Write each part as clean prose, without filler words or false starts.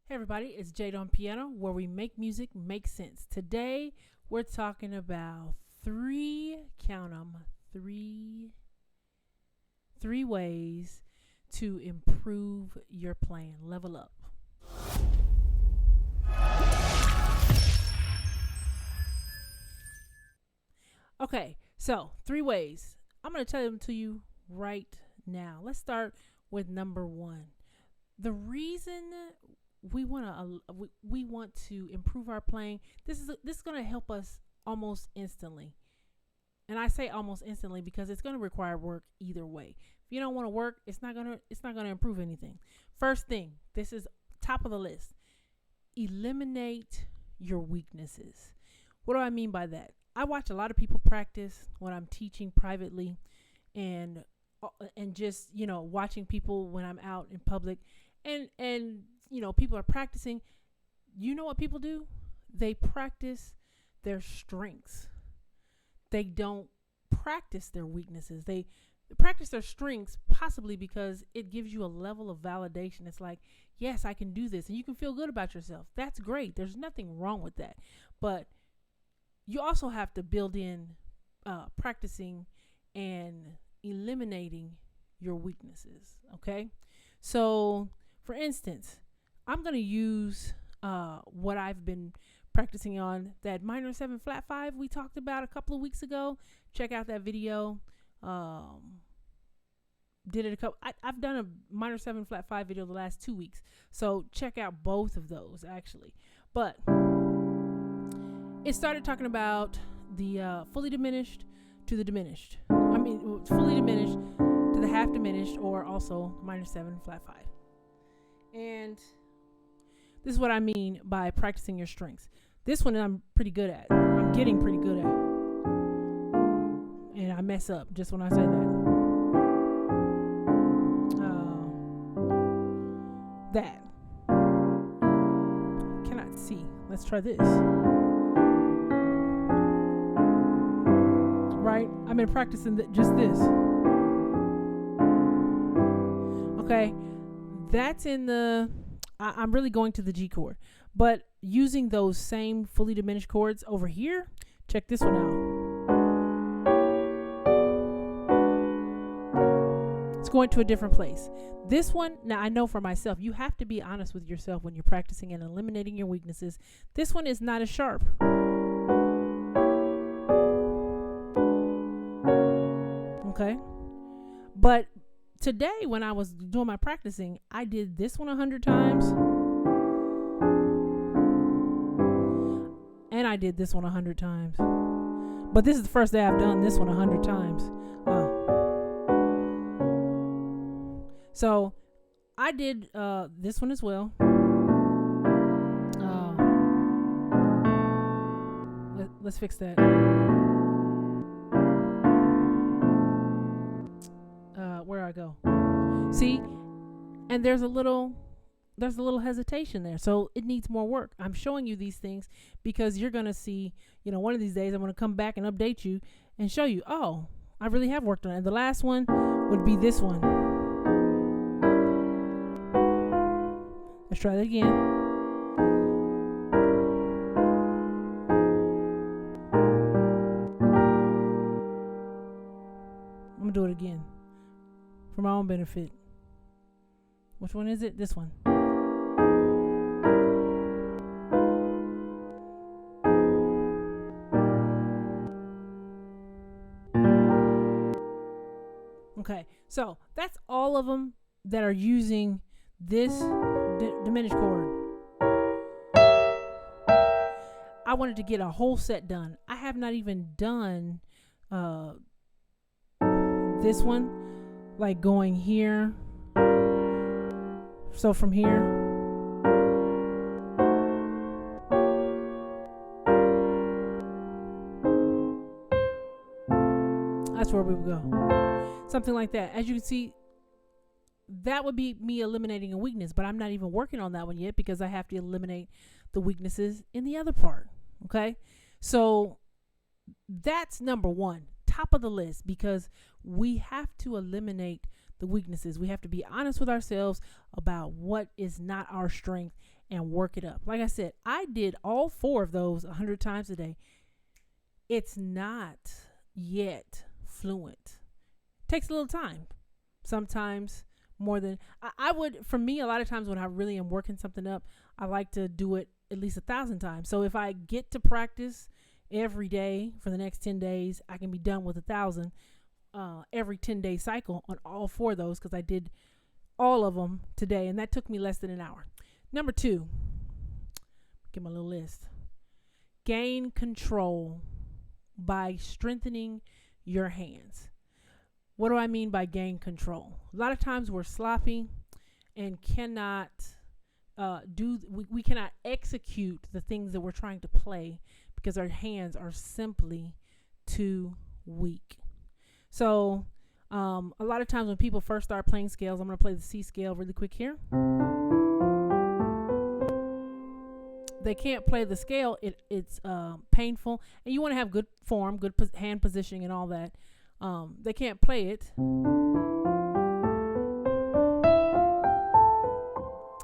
Hey everybody, it's Jada on piano, where we make music make sense. Today we're talking about count 'em, three ways to improve your playing, level up. Okay, so 3 ways. I'm going to tell them to you right now. Let's start with number 1. The reason we want to improve our playing. This is going to help us almost instantly. And I say almost instantly because it's going to require work either way. If you don't want to work, it's not going to improve anything. First thing, this is top of the list. Eliminate your weaknesses. What do I mean by that? I watch a lot of people practice when I'm teaching privately and just, watching people when I'm out in public and people are practicing. You know what people do? They practice their strengths. They don't practice their weaknesses. They practice their strengths possibly because it gives you a level of validation. It's like, yes, I can do this. And you can feel good about yourself. That's great. There's nothing wrong with that. But you also have to build in practicing and eliminating your weaknesses. Okay? So, for instance, I'm going to use what I've been practicing on, that minor 7 flat 5 we talked about a couple of weeks ago. Check out that video. I've done a minor 7 flat 5 video the last 2 weeks. So check out both of those actually. But it started talking about the fully diminished to the diminished. Fully diminished to the half diminished, or also minor 7 flat 5. And this is what I mean by practicing your strengths. This one I'm pretty good at. I'm getting pretty good at. And I mess up just when I say that. That. Cannot see. Let's try this. Right? I've been practicing just this. Okay. That's in the... I'm really going to the G chord. But using those same fully diminished chords over here, check this one out. It's going to a different place. This one, now I know for myself, you have to be honest with yourself when you're practicing and eliminating your weaknesses. This one is not as sharp. Okay? But today, when I was doing my practicing, I did this one 100 times. And I did this one 100 times. But this is the first day I've done this one 100 times. So I did this one as well. Let's fix that. Where I go. See? And there's a little hesitation there. So it needs more work. I'm showing you these things because you're going to see, one of these days I'm going to come back and update you and show you, oh, I really have worked on it. And the last one would be this one. Let's try that again. I'm going to do it again for my own benefit. Which one is it? This one. Okay, so that's all of them that are using this diminished chord. I wanted to get a whole set done. I have not even done this one, like going here. So from here, that's where we would go. Something like that. As you can see, that would be me eliminating a weakness, but I'm not even working on that one yet because I have to eliminate the weaknesses in the other part. Okay? So that's number 1, top of the list, because we have to eliminate the weaknesses. We have to be honest with ourselves about what is not our strength and work it up. Like I said, I did all 4 of those 100 times a day. It's not yet fluent. Takes a little time. Sometimes more than I would. For me, a lot of times when I really am working something up, I like to do it at least 1,000 times. So if I get to practice every day for the next 10 days, I can be done with 1,000 every 10-day cycle on all 4 of those, because I did all of them today, and that took me less than an hour. Number 2, get my little list. Gain control by strengthening your hands. What do I mean by gain control? A lot of times we're sloppy and cannot we cannot execute the things that we're trying to play because our hands are simply too weak. So a lot of times when people first start playing scales, I'm going to play the C scale really quick here. They can't play the scale. It's painful, and you want to have good form, good hand positioning, and all that. They can't play it,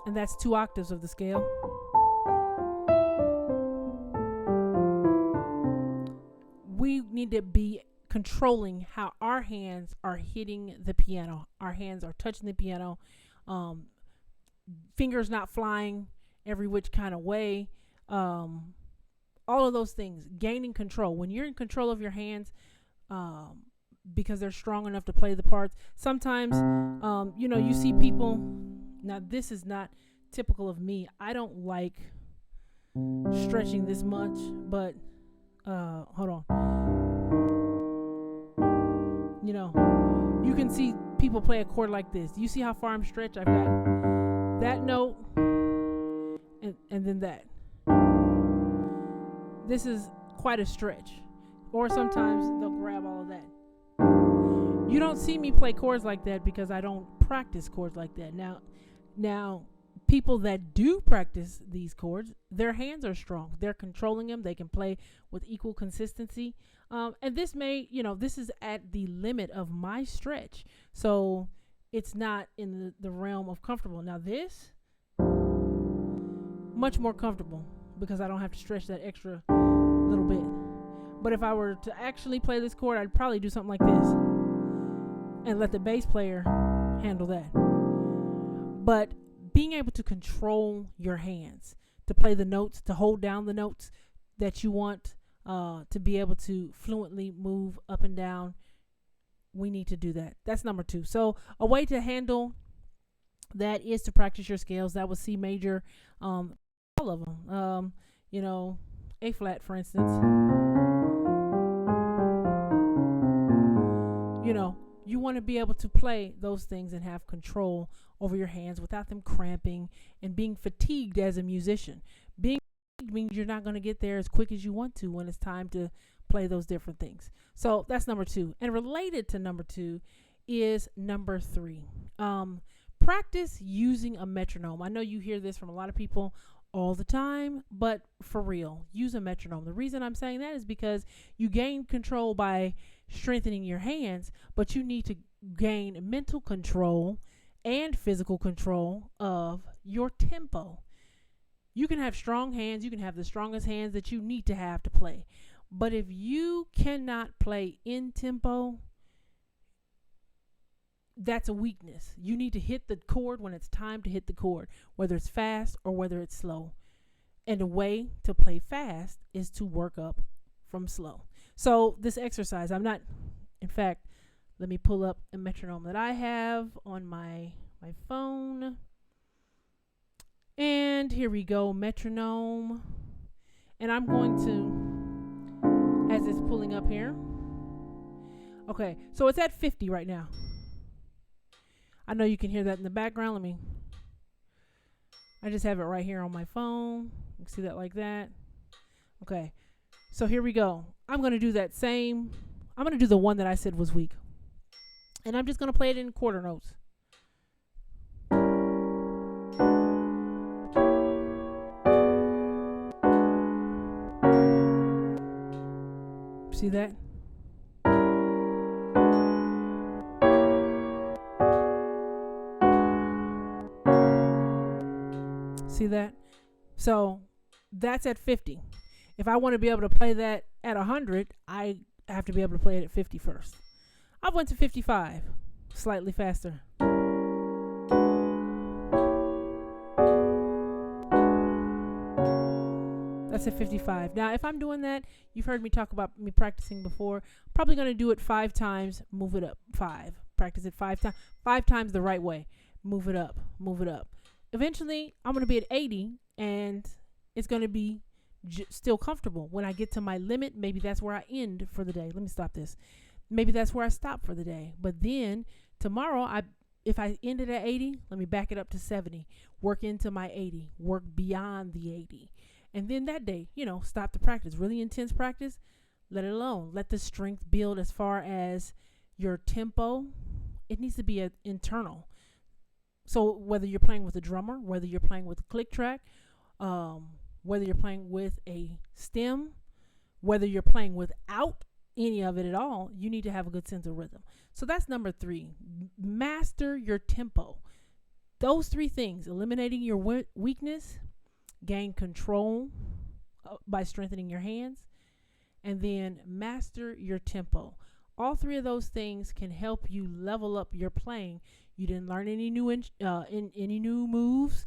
and that's 2 octaves of the scale. We need to be controlling how our hands are hitting the piano. Our hands are touching the piano. Fingers not flying every which kind of way. All of those things. Gaining control. When you're in control of your hands, because they're strong enough to play the parts. Sometimes, you see people. Now, this is not typical of me. I don't like stretching this much, but hold on. You can see people play a chord like this. You see how far I'm stretched? I've got that note and then that. This is quite a stretch. Or sometimes they'll grab all of that. You don't see me play chords like that because I don't practice chords like that. Now, people that do practice these chords, their hands are strong. They're controlling them. They can play with equal consistency. And this this is at the limit of my stretch. So it's not in the realm of comfortable. Now this, much more comfortable because I don't have to stretch that extra little bit. But if I were to actually play this chord, I'd probably do something like this and let the bass player handle that. But being able to control your hands, to play the notes, to hold down the notes that you want, to be able to fluently move up and down, we need to do that. That's number 2. So a way to handle that is to practice your scales. That was C major, all of them. A flat, for instance. You want to be able to play those things and have control over your hands without them cramping and being fatigued as a musician. Being fatigued means you're not going to get there as quick as you want to when it's time to play those different things. So that's number 2. And related to number 2 is number 3. Practice using a metronome. I know you hear this from a lot of people all the time, but for real, use a metronome. The reason I'm saying that is because you gain control by strengthening your hands, but you need to gain mental control and physical control of your tempo. You can have strong hands. You can have the strongest hands that you need to have to play. But if you cannot play in tempo, that's a weakness. You need to hit the chord when it's time to hit the chord, whether it's fast or whether it's slow. And the way to play fast is to work up from slow. So this exercise, in fact, let me pull up a metronome that I have on my phone. And here we go, metronome. And I'm going to, as it's pulling up here. Okay, so it's at 50 right now. I know you can hear that in the background. I just have it right here on my phone. You can see that like that. Okay, so here we go. I'm going to do that same. I'm going to do the one that I said was weak. And I'm just going to play it in quarter notes. See that? See that? So that's at 50. If I want to be able to play that at 100, I have to be able to play it at 50 first. I went to 55, slightly faster. That's at 55. Now, if I'm doing that, you've heard me talk about me practicing before. Probably going to do it 5 times, move it up. 5. Practice it 5 times. 5 times the right way. Move it up, move it up. Eventually, I'm going to be at 80, and it's going to be still comfortable. When I get to my limit, maybe that's where I end for the day. Let me stop this. Maybe that's where I stop for the day. But then tomorrow, if I ended at 80, let me back it up to 70. Work into my 80. Work beyond the 80. And then that day, stop the practice. Really intense practice, let it alone. Let the strength build as far as your tempo. It needs to be internal. So whether you're playing with a drummer, whether you're playing with a click track, whether you're playing with a stem, whether you're playing without any of it at all, you need to have a good sense of rhythm. So that's number 3. Master your tempo. Those 3 things: eliminating your weakness, gain control by strengthening your hands, and then master your tempo. All 3 of those things can help you level up your playing. You didn't learn any new any new moves.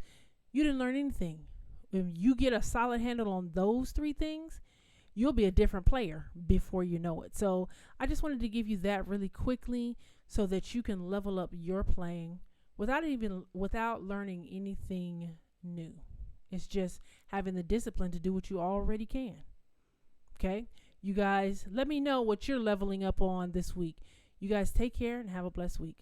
You didn't learn anything. When you get a solid handle on those 3 things, you'll be a different player before you know it. So I just wanted to give you that really quickly so that you can level up your playing without learning anything new. It's just having the discipline to do what you already can. Okay? You guys, let me know what you're leveling up on this week. You guys take care and have a blessed week.